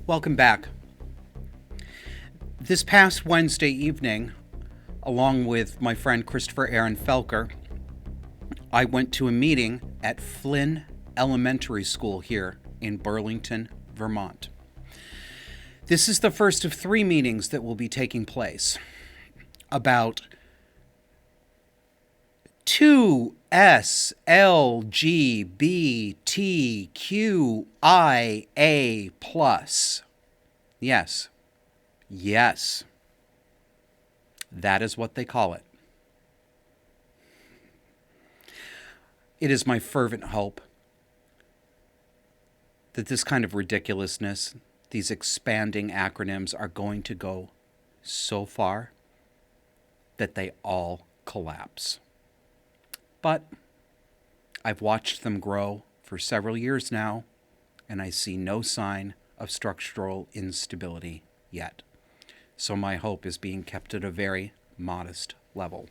Welcome back. This past Wednesday evening, along with my friend Christopher Aaron Felker, I went to a meeting at Flynn Elementary School here in Burlington, Vermont. This is the first of 3 meetings that will be taking place about 2SLGBTQIA+. Yes, that is what they call it. It is my fervent hope that this kind of ridiculousness, these expanding acronyms, are going to go so far that they all collapse. But I've watched them grow for several years now, and I see no sign of structural instability yet. So my hope is being kept at a very modest level.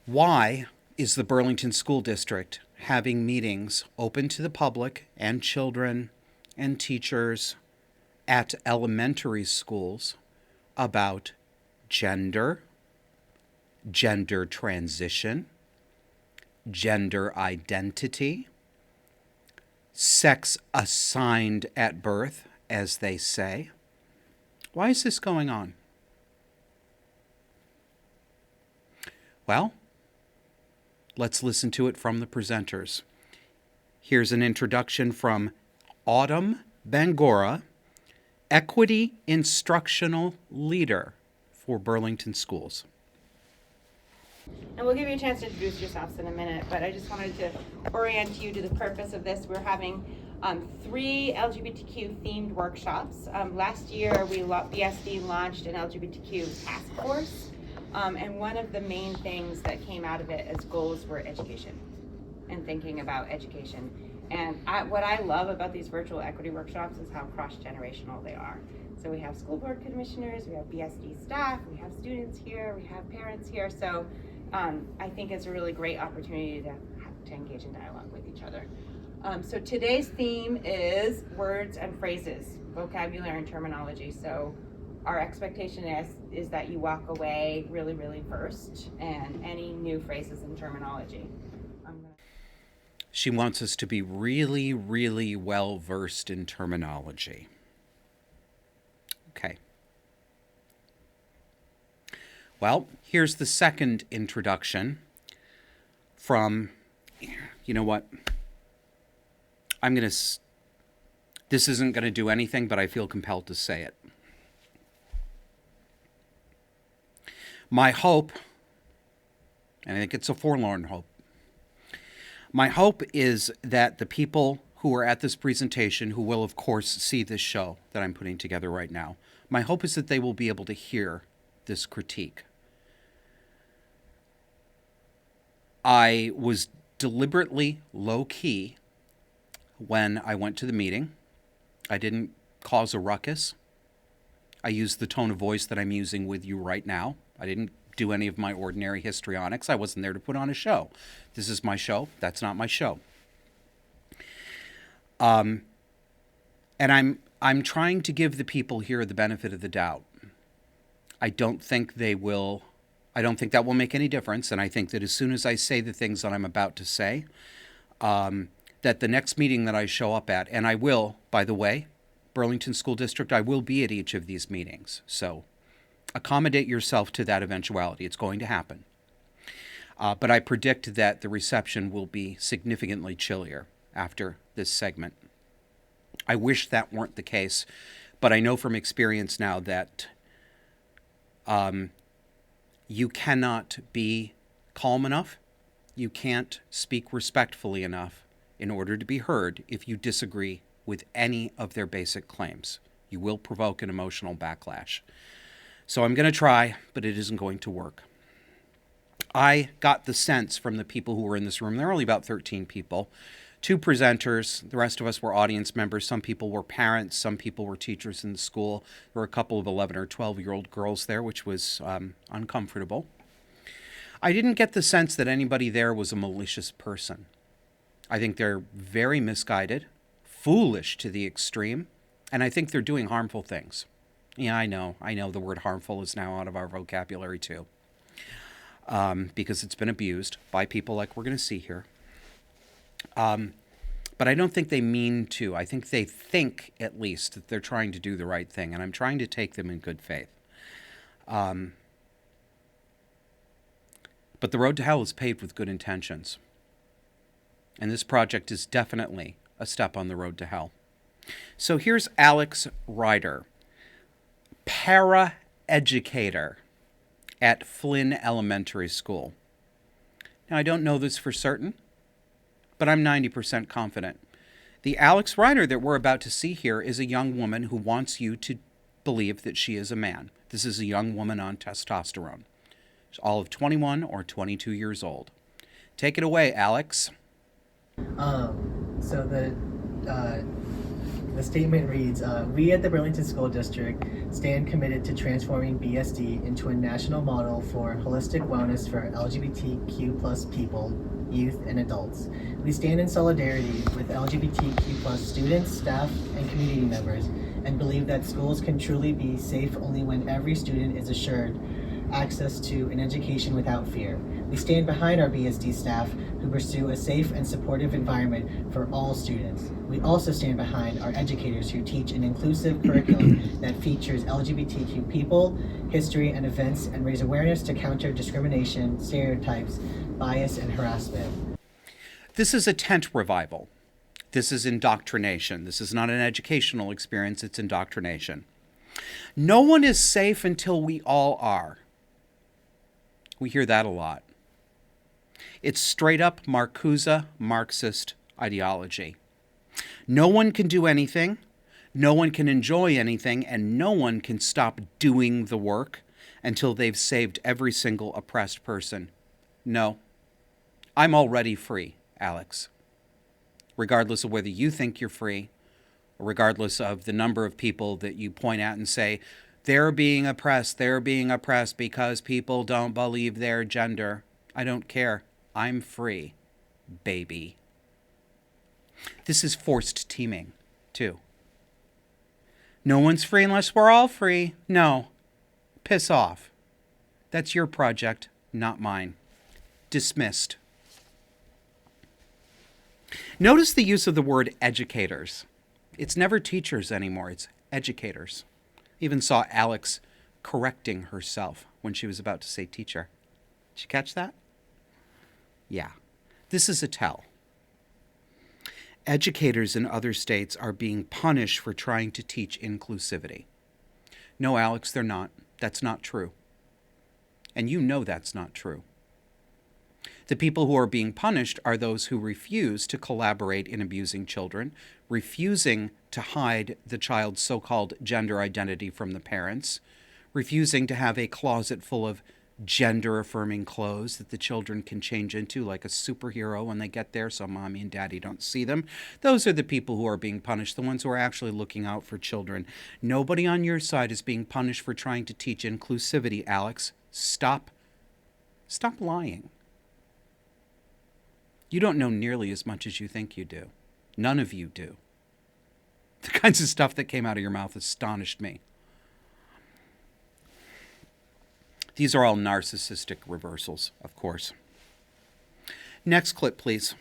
Why is the Burlington School District having meetings open to the public and children and teachers at elementary schools about gender transition, gender identity, sex assigned at birth, as they say? Why is this going on? Well, let's listen to it from the presenters. Here's an introduction from Autumn Bangora, Equity Instructional Leader for Burlington Schools. And we'll give you a chance to introduce yourselves in a minute, but I just wanted to orient you to the purpose of this. We're having 3 LGBTQ themed workshops. Last year, BSD launched an LGBTQ task force, and one of the main things that came out of it as goals were education and thinking about education. And what I love about these virtual equity workshops is how cross-generational they are. So we have school board commissioners, we have BSD staff, we have students here, we have parents here. So I think it's a really great opportunity to engage in dialogue with each other. So today's theme is words and phrases, vocabulary and terminology. So our expectation is that you walk away really, really versed in any new phrases and terminology. She wants us to be really, really well versed in terminology. Okay. Well, here's the second introduction from, you know what? This isn't going to do anything, but I feel compelled to say it. My hope, and I think it's a forlorn hope, my hope is that the people who are at this presentation, who will of course see this show that I'm putting together right now, my hope is that they will be able to hear this critique. I was deliberately low-key when I went to the meeting. I didn't cause a ruckus. I used the tone of voice that I'm using with you right now. I didn't do any of my ordinary histrionics. I wasn't there to put on a show. This is my show. That's not my show. And I'm trying to give the people here the benefit of the doubt. I don't think that will make any difference. And I think that as soon as I say the things that I'm about to say, that the next meeting that I show up at, and I will, by the way, Burlington School District, I will be at each of these meetings. So accommodate yourself to that eventuality. It's going to happen. But I predict that the reception will be significantly chillier after this segment. I wish that weren't the case, but I know from experience now that you cannot be calm enough, you can't speak respectfully enough in order to be heard if you disagree with any of their basic claims. You will provoke an emotional backlash. So I'm going to try, but it isn't going to work. I got the sense from the people who were in this room, there were only about 13 people, 2 presenters, the rest of us were audience members, some people were parents, some people were teachers in the school. There were a couple of 11 or 12-year-old girls there, which was uncomfortable. I didn't get the sense that anybody there was a malicious person. I think they're very misguided. foolish to the extreme, and I think they're doing harmful things. Yeah, I know the word harmful is now out of our vocabulary too, because it's been abused by people like we're going to see here. But I don't think they mean to. I think they think, at least, that they're trying to do the right thing, and I'm trying to take them in good faith. But the road to hell is paved with good intentions. And this project is definitely a step on the road to hell. So here's Alex Ryder, para-educator at Flynn Elementary School. Now, I don't know this for certain, but I'm 90% confident. The Alex Ryder that we're about to see here is a young woman who wants you to believe that she is a man. This is a young woman on testosterone. She's all of 21 or 22 years old. Take it away, Alex. So the statement reads, we at the Burlington School District stand committed to transforming BSD into a national model for holistic wellness for LGBTQ plus people, youth, and adults. We stand in solidarity with LGBTQ plus students, staff, and community members, and believe that schools can truly be safe only when every student is assured access to an education without fear. We stand behind our BSD staff who pursue a safe and supportive environment for all students. We also stand behind our educators who teach an inclusive curriculum that features LGBTQ people, history, and events, and raise awareness to counter discrimination, stereotypes, bias, and harassment. This is a tent revival. This is indoctrination. This is not an educational experience, it's indoctrination. No one is safe until we all are. We hear that a lot. It's straight up Marcuse Marxist ideology. No one can do anything, no one can enjoy anything, and no one can stop doing the work until they've saved every single oppressed person. No, I'm already free, Alex. Regardless of whether you think you're free, or regardless of the number of people that you point at and say, they're being oppressed because people don't believe their gender. I don't care. I'm free, baby. This is forced teaming, too. No one's free unless we're all free. No. Piss off. That's your project, not mine. Dismissed. Notice the use of the word educators. It's never teachers anymore, it's educators. Even saw Alex correcting herself when she was about to say teacher. Did you catch that? Yeah. This is a tell. Educators in other states are being punished for trying to teach inclusivity. No, Alex, they're not. That's not true. And you know that's not true. The people who are being punished are those who refuse to collaborate in abusing children, refusing to hide the child's so-called gender identity from the parents, refusing to have a closet full of gender-affirming clothes that the children can change into like a superhero when they get there so mommy and daddy don't see them. Those are the people who are being punished, the ones who are actually looking out for children. Nobody on your side is being punished for trying to teach inclusivity, Alex. Stop lying. You don't know nearly as much as you think you do. None of you do. The kinds of stuff that came out of your mouth astonished me. These are all narcissistic reversals, of course. Next clip, please.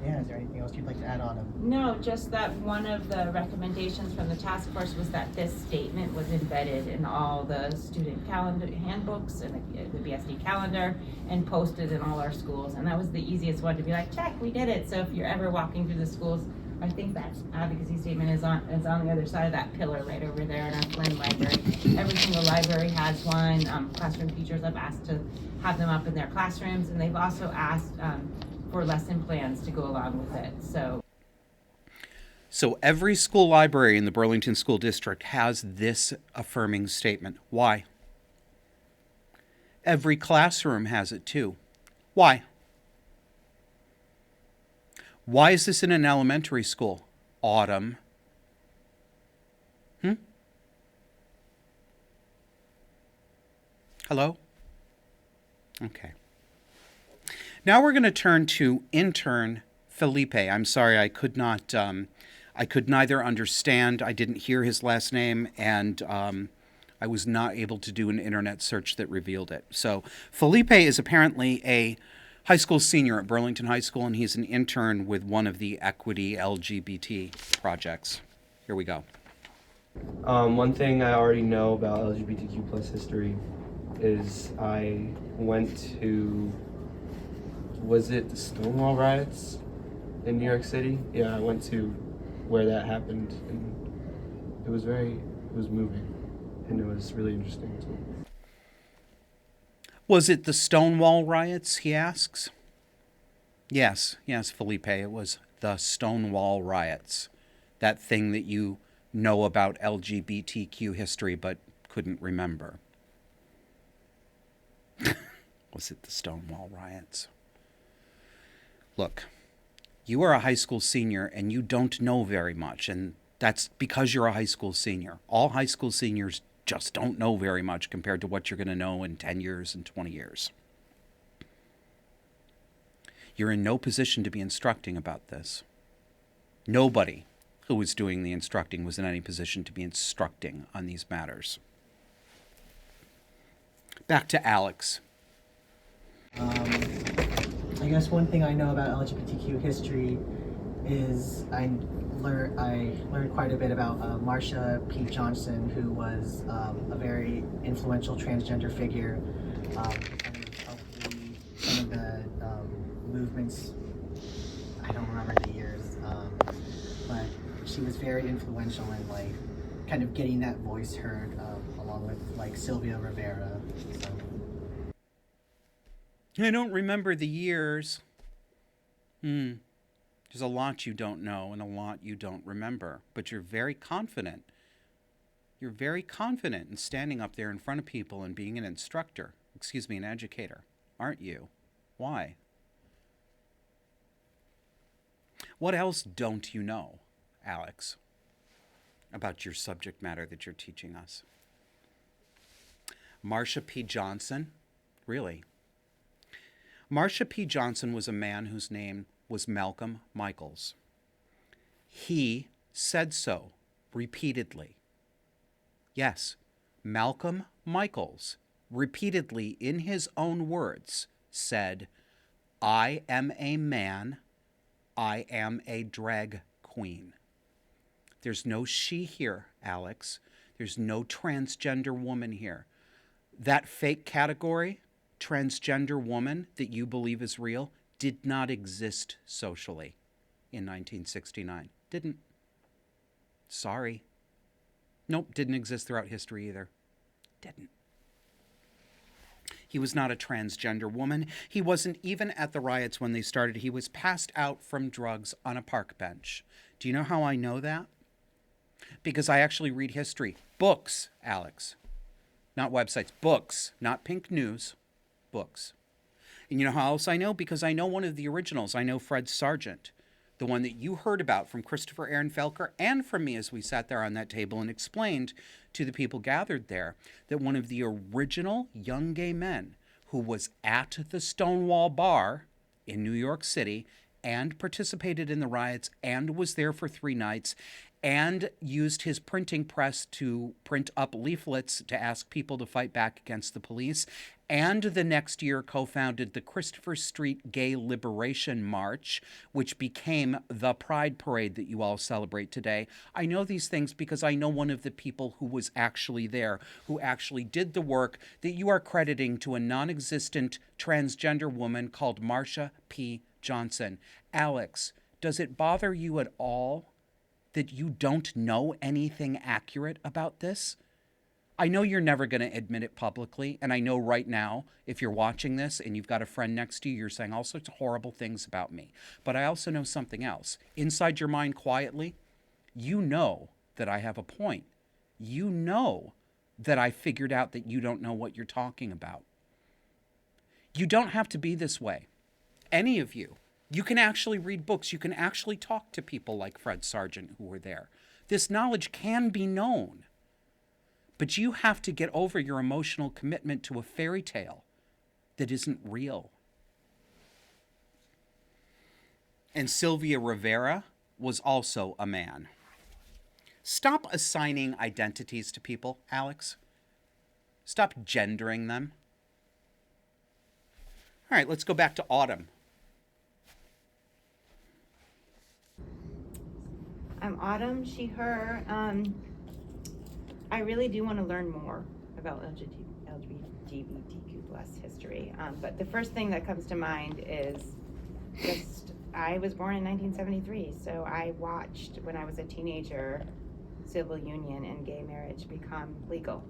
Is there anything else you'd like to add on them? No, just that one of the recommendations from the task force was that this statement was embedded in all the student calendar handbooks and the BSD calendar and posted in all our schools. And that was the easiest one to be like, check, we did it. So if you're ever walking through the schools, I think that advocacy statement is on the other side of that pillar right over there in our Flynn library. Every single library has one. Classroom teachers have asked to have them up in their classrooms, and they've also asked for lesson plans to go along with it. So every school library in the Burlington School District has this affirming statement. Why? Every classroom has it too. Why? Why is this in an elementary school? Autumn. Hello? Okay. Now we're going to turn to intern Felipe. I'm sorry, I could not. I could neither understand. I didn't hear his last name, and I was not able to do an internet search that revealed it. So Felipe is apparently a high school senior at Burlington High School, and he's an intern with one of the Equity LGBT projects. Here we go. One thing I already know about LGBTQ plus history is I went to, was it the Stonewall riots in New York City? Yeah, I went to where that happened, and it was moving, and it was really interesting too. Was it the Stonewall riots, he asks? Yes, Felipe, it was the Stonewall riots. That thing that you know about LGBTQ history but couldn't remember. Was it the Stonewall riots? Look, you are a high school senior and you don't know very much, and that's because you're a high school senior. All high school seniors just don't know very much compared to what you're going to know in 10 years and 20 years. You're in no position to be instructing about this. Nobody who was doing the instructing was in any position to be instructing on these matters. Back to Alex. I guess one thing I know about LGBTQ history is I learned quite a bit about Marsha P. Johnson, who was a very influential transgender figure, kind of helped lead some of the movements. I don't remember the years, but she was very influential in like kind of getting that voice heard, along with like Sylvia Rivera. So. I don't remember the years. There's a lot you don't know and a lot you don't remember, but you're very confident. You're very confident in standing up there in front of people and being an instructor, an educator, aren't you? Why? What else don't you know, Alex, about your subject matter that you're teaching us? Marsha P. Johnson? Really? Marsha P. Johnson was a man whose name was Malcolm Michaels. He said so repeatedly. Yes, Malcolm Michaels repeatedly, in his own words, said, "I am a man, I am a drag queen." There's no she here, Alex. There's no transgender woman here. That fake category, transgender woman that you believe is real, did not exist socially in 1969. Didn't. Sorry. Nope, didn't exist throughout history either. Didn't. He was not a transgender woman. He wasn't even at the riots when they started. He was passed out from drugs on a park bench. Do you know how I know that? Because I actually read history. Books, Alex. Not websites. Books. Not Pink News. Books. And you know how else I know? Because I know one of the originals. I know Fred Sargent, the one that you heard about from Christopher Aaron Felker and from me as we sat there on that table and explained to the people gathered there that one of the original young gay men who was at the Stonewall bar in New York City and participated in the riots and was there for 3 nights and used his printing press to print up leaflets to ask people to fight back against the police, and the next year co-founded the Christopher Street Gay Liberation March, which became the Pride Parade that you all celebrate today. I know these things because I know one of the people who was actually there, who actually did the work that you are crediting to a non-existent transgender woman called Marsha P. Johnson. Alex, does it bother you at all that you don't know anything accurate about this? I know you're never going to admit it publicly, and I know right now, if you're watching this and you've got a friend next to you, you're saying all sorts of horrible things about me. But I also know something else. Inside your mind quietly, you know that I have a point. You know that I figured out that you don't know what you're talking about. You don't have to be this way. Any of you. You can actually read books. You can actually talk to people like Fred Sargent who were there. This knowledge can be known. But you have to get over your emotional commitment to a fairy tale that isn't real. And Sylvia Rivera was also a man. Stop assigning identities to people, Alex. Stop gendering them. All right, let's go back to Autumn. I'm Autumn, she, her. I really do want to learn more about LGBTQ plus history. But the first thing that comes to mind is just, I was born in 1973, so I watched, when I was a teenager, civil union and gay marriage become legal.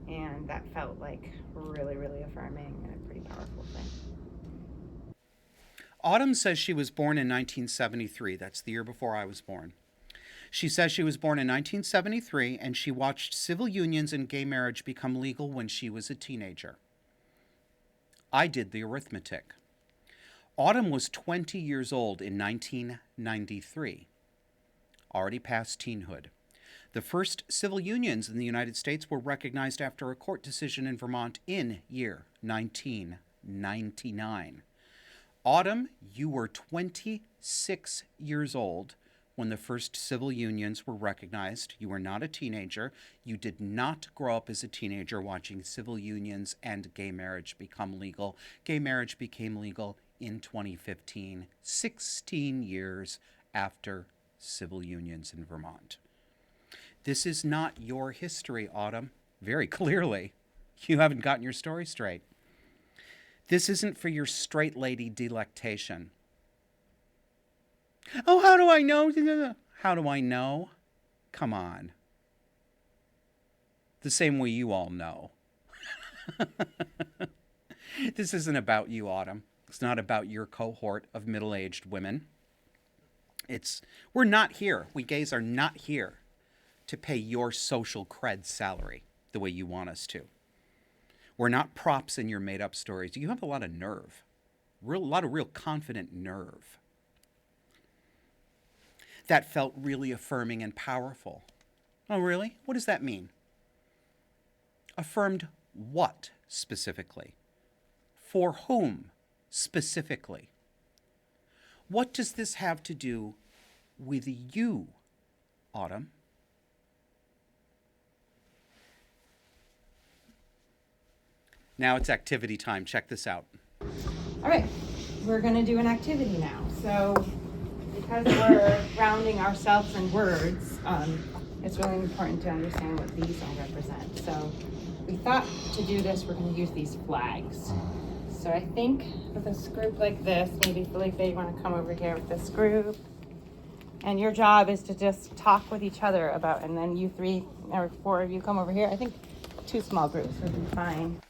And that felt like really, really affirming and a pretty powerful thing. Autumn says she was born in 1973. That's the year before I was born. She says she was born in 1973 and she watched civil unions and gay marriage become legal when she was a teenager. I did the arithmetic. Autumn was 20 years old in 1993, already past teenhood. The first civil unions in the United States were recognized after a court decision in Vermont in year 1999. Autumn, you were 26 years old when the first civil unions were recognized. You were not a teenager. You did not grow up as a teenager watching civil unions and gay marriage become legal. Gay marriage became legal in 2015, 16 years after civil unions in Vermont. This is not your history, Autumn. Very clearly, you haven't gotten your story straight. This isn't for your straight lady delectation. Oh, how do I know? How do I know? Come on. The same way you all know. This isn't about you, Autumn. It's not about your cohort of middle-aged women. We're not here. We gays are not here to pay your social cred salary the way you want us to. We're not props in your made-up stories. You have a lot of nerve. A lot of real confident nerve. That felt really affirming and powerful. Oh, really? What does that mean? Affirmed what specifically? For whom specifically? What does this have to do with you, Autumn? Now it's activity time. Check this out. All right, we're going to do an activity now. So because we're grounding ourselves in words, it's really important to understand what these all represent. So we thought to do this, we're going to use these flags. So I think with a group like this, maybe Felipe, you want to come over here with this group. And your job is to just talk with each other about, and then you 3 or 4 of you come over here. I think 2 small groups would be fine.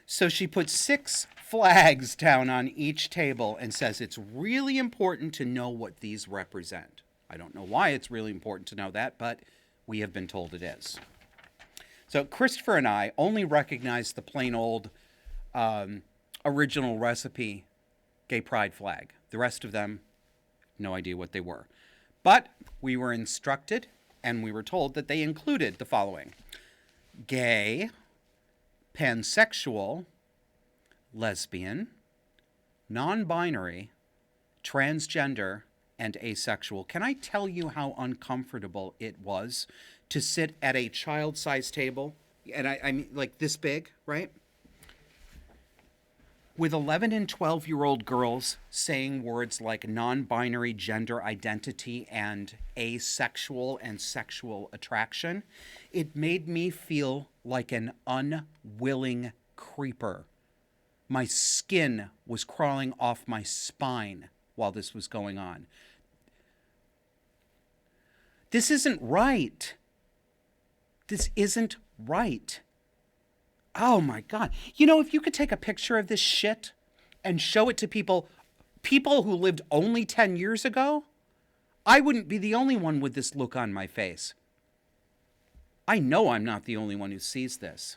So she puts 6 flags down on each table and says it's really important to know what these represent. I don't know why it's really important to know that, but we have been told it is. So Christopher and I only recognize the plain old original recipe gay pride flag. The rest of them, no idea what they were. But we were instructed and we were told that they included the following: gay, pansexual, lesbian, non-binary, transgender, and asexual. Can I tell you how uncomfortable it was to sit at a child-sized table, and I mean like this big, right? With 11 and 12-year-old girls saying words like non-binary gender identity and asexual and sexual attraction, it made me feel like an unwilling creeper. My skin was crawling off my spine while this was going on. This isn't right. This isn't right. Oh my God. You know, if you could take a picture of this shit and show it to people who lived only 10 years ago, I wouldn't be the only one with this look on my face. I know I'm not the only one who sees this.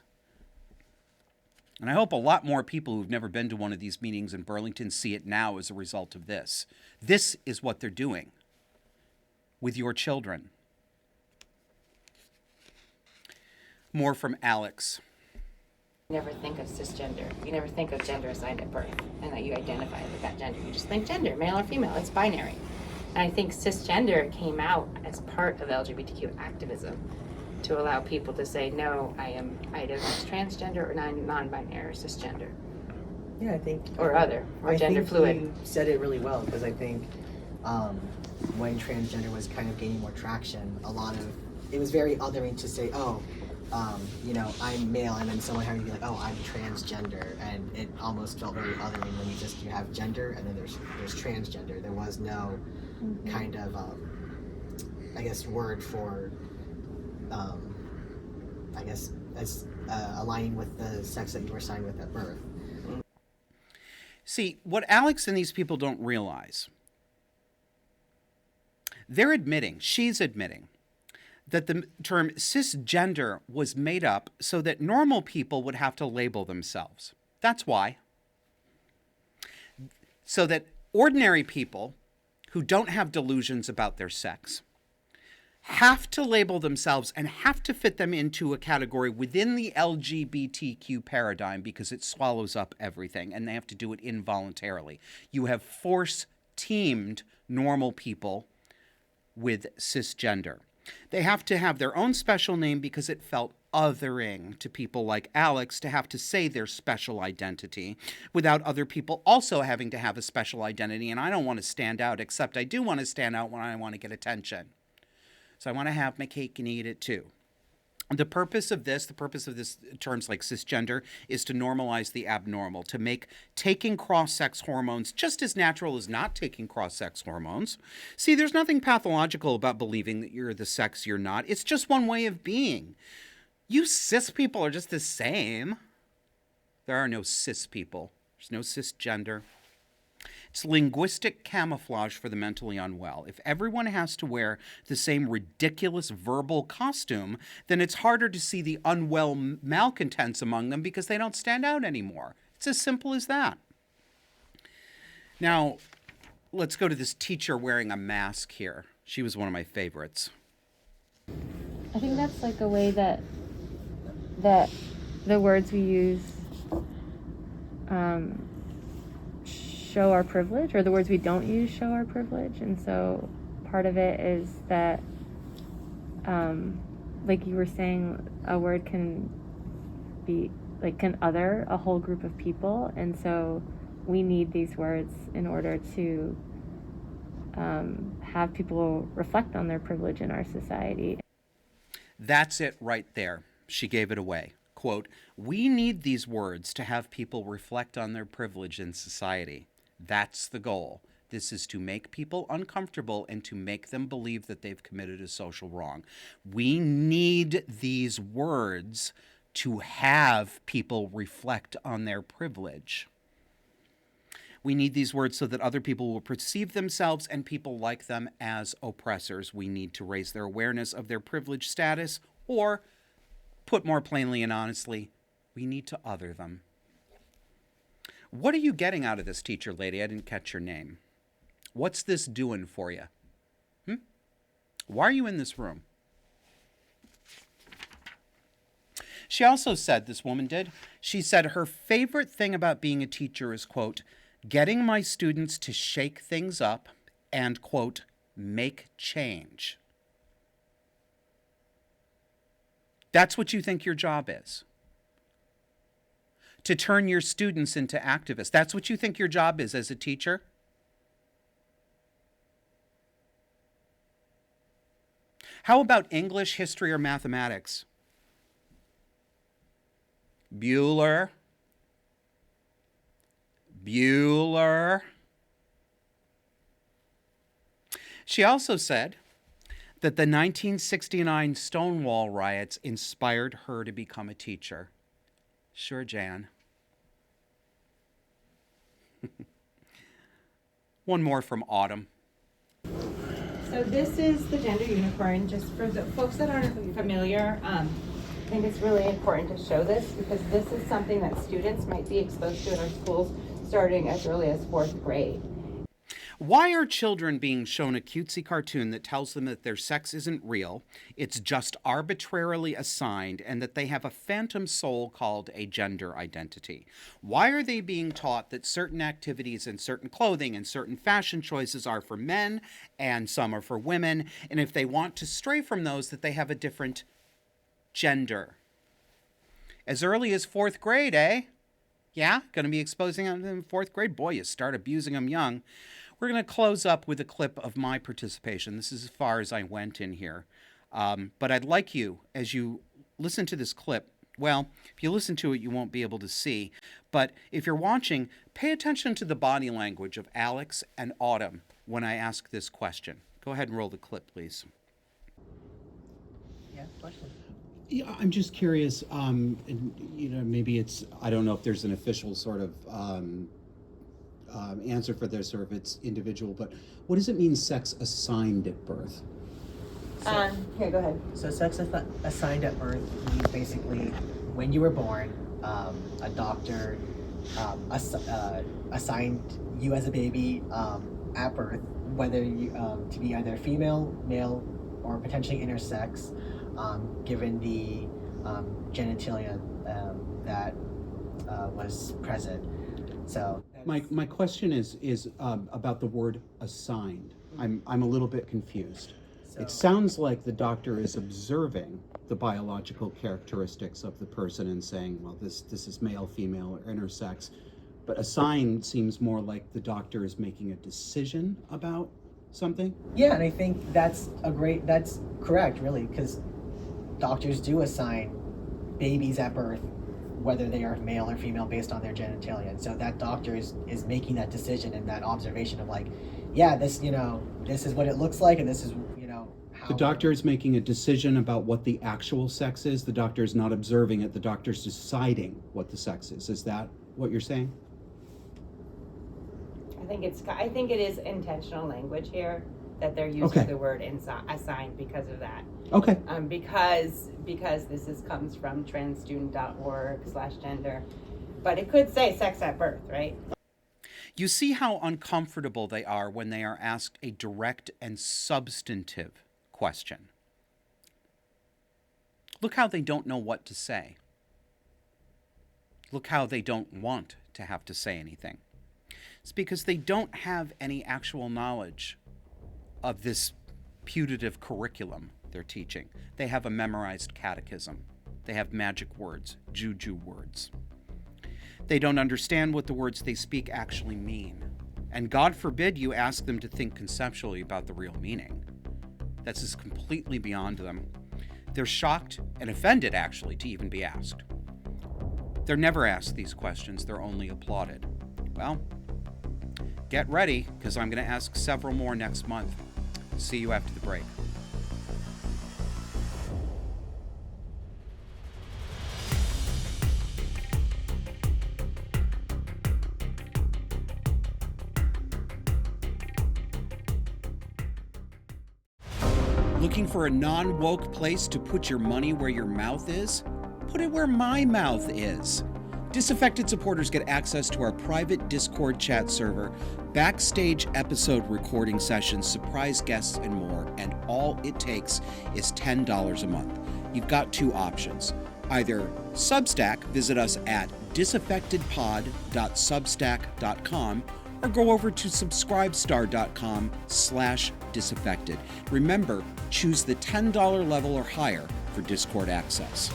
And I hope a lot more people who've never been to one of these meetings in Burlington see it now as a result of this. This is what they're doing with your children. More from Alex. You never think of cisgender. You never think of gender assigned at birth and that you identify with that gender. You just think gender, male or female, it's binary. And I think cisgender came out as part of LGBTQ activism to allow people to say, no, I identify as transgender or non-binary or cisgender. Yeah, I think. Or other, or I gender think fluid. You said it really well, because I think when transgender was kind of gaining more traction, it was very othering to say, oh, I'm male, and then someone having to be like, oh, I'm transgender, and it almost felt very othering when you have gender, and then there's transgender. There was no kind of, I guess, word for, I guess, as aligning with the sex that you were assigned with at birth. See, what Alex and these people don't realize, she's admitting, that the term cisgender was made up so that normal people would have to label themselves. That's why. So that ordinary people who don't have delusions about their sex have to label themselves and have to fit them into a category within the LGBTQ paradigm because it swallows up everything, and they have to do it involuntarily. You have force-teamed normal people with cisgender. They have to have their own special name because it felt othering to people like Alex to have to say their special identity without other people also having to have a special identity. And I don't want to stand out, except I do want to stand out when I want to get attention. So I want to have my cake and eat it too. The purpose of this terms like cisgender, is to normalize the abnormal, to make taking cross-sex hormones just as natural as not taking cross-sex hormones. See, there's nothing pathological about believing that you're the sex you're not. It's just one way of being. You cis people are just the same. There are no cis people. There's no cisgender. It's linguistic camouflage for the mentally unwell. If everyone has to wear the same ridiculous verbal costume, then it's harder to see the unwell malcontents among them because they don't stand out anymore. It's as simple as that. Now, let's go to this teacher wearing a mask here. She was one of my favorites. I think that's like a way that the words we use show our privilege, or the words we don't use show our privilege. And so part of it is that, like you were saying, a word can other a whole group of people. And so we need these words in order to have people reflect on their privilege in our society. That's it right there. She gave it away. Quote, "We need these words to have people reflect on their privilege in society. That's the goal. This is to make people uncomfortable and to make them believe that they've committed a social wrong. We need these words to have people reflect on their privilege. We need these words so that other people will perceive themselves and people like them as oppressors. We need to raise their awareness of their privileged status, or, put more plainly and honestly, we need to other them." What are you getting out of this, teacher lady? I didn't catch your name. What's this doing for you? Why are you in this room? She also said, this woman did, she said her favorite thing about being a teacher is, quote, "getting my students to shake things up and, quote, make change." That's what you think your job is. To turn your students into activists. That's what you think your job is as a teacher? How about English, history, or mathematics? Bueller. She also said that the 1969 Stonewall riots inspired her to become a teacher. Sure, Jan. One more from Autumn. So this is the gender unicorn. Just for the folks that aren't familiar, I think it's really important to show this because this is something that students might be exposed to in our schools starting as early as 4th grade. Why are children being shown a cutesy cartoon that tells them that their sex isn't real, it's just arbitrarily assigned, and that they have a phantom soul called a gender identity? Why are they being taught that certain activities and certain clothing and certain fashion choices are for men and some are for women, and if they want to stray from those, that they have a different gender? As early as 4th grade, eh? Yeah, going to be exposing them in 4th grade? Boy, you start abusing them young. We're going to close up with a clip of my participation. This is as far as I went in here. But I'd like you, as you listen to this clip, well, if you listen to it, you won't be able to see. But if you're watching, pay attention to the body language of Alex and Autumn when I ask this question. Go ahead and roll the clip, please. Yeah, question. Yeah, I'm just curious, and, maybe it's, I don't know if there's an official sort of answer for this or if it's individual, but what does it mean sex assigned at birth? Here, go ahead. So sex assigned at birth means basically when you were born, a doctor assigned you as a baby at birth, whether you to be either female, male, or potentially intersex, given the genitalia that was present. So my question is about the word assigned. I'm a little bit confused. It sounds like the doctor is observing the biological characteristics of the person and saying, well, this is male, female, or intersex. But assigned seems more like the doctor is making a decision about something. Yeah, and I think that's correct, really, because doctors do assign babies at birth, whether they are male or female, based on their genitalia. And so that doctor is making that decision and that observation of like, yeah, this is what it looks like, and this is, how... The doctor is making a decision about what the actual sex is. The doctor is not observing it. The doctor's deciding what the sex is. Is that what you're saying? I think it is intentional language here that they're using the word assigned because of that. Okay. Because this comes from transstudent.org/gender, but it could say sex at birth, right? You see how uncomfortable they are when they are asked a direct and substantive question. Look how they don't know what to say. Look how they don't want to have to say anything. It's because they don't have any actual knowledge of this putative curriculum they're teaching. They have a memorized catechism. They have magic words, juju words. They don't understand what the words they speak actually mean. And God forbid you ask them to think conceptually about the real meaning. That's just completely beyond them. They're shocked and offended, actually, to even be asked. They're never asked these questions. They're only applauded. Well, get ready, because I'm going to ask several more next month. See you after the break. Looking for a non-woke place to put your money where your mouth is? Put it where my mouth is. Disaffected supporters get access to our private Discord chat server, backstage episode recording sessions, surprise guests, and more, and all it takes is $10 a month. You've got two options. Either Substack, visit us at disaffectedpod.substack.com, or go over to subscribestar.com/disaffected. Remember, choose the $10 level or higher for Discord access.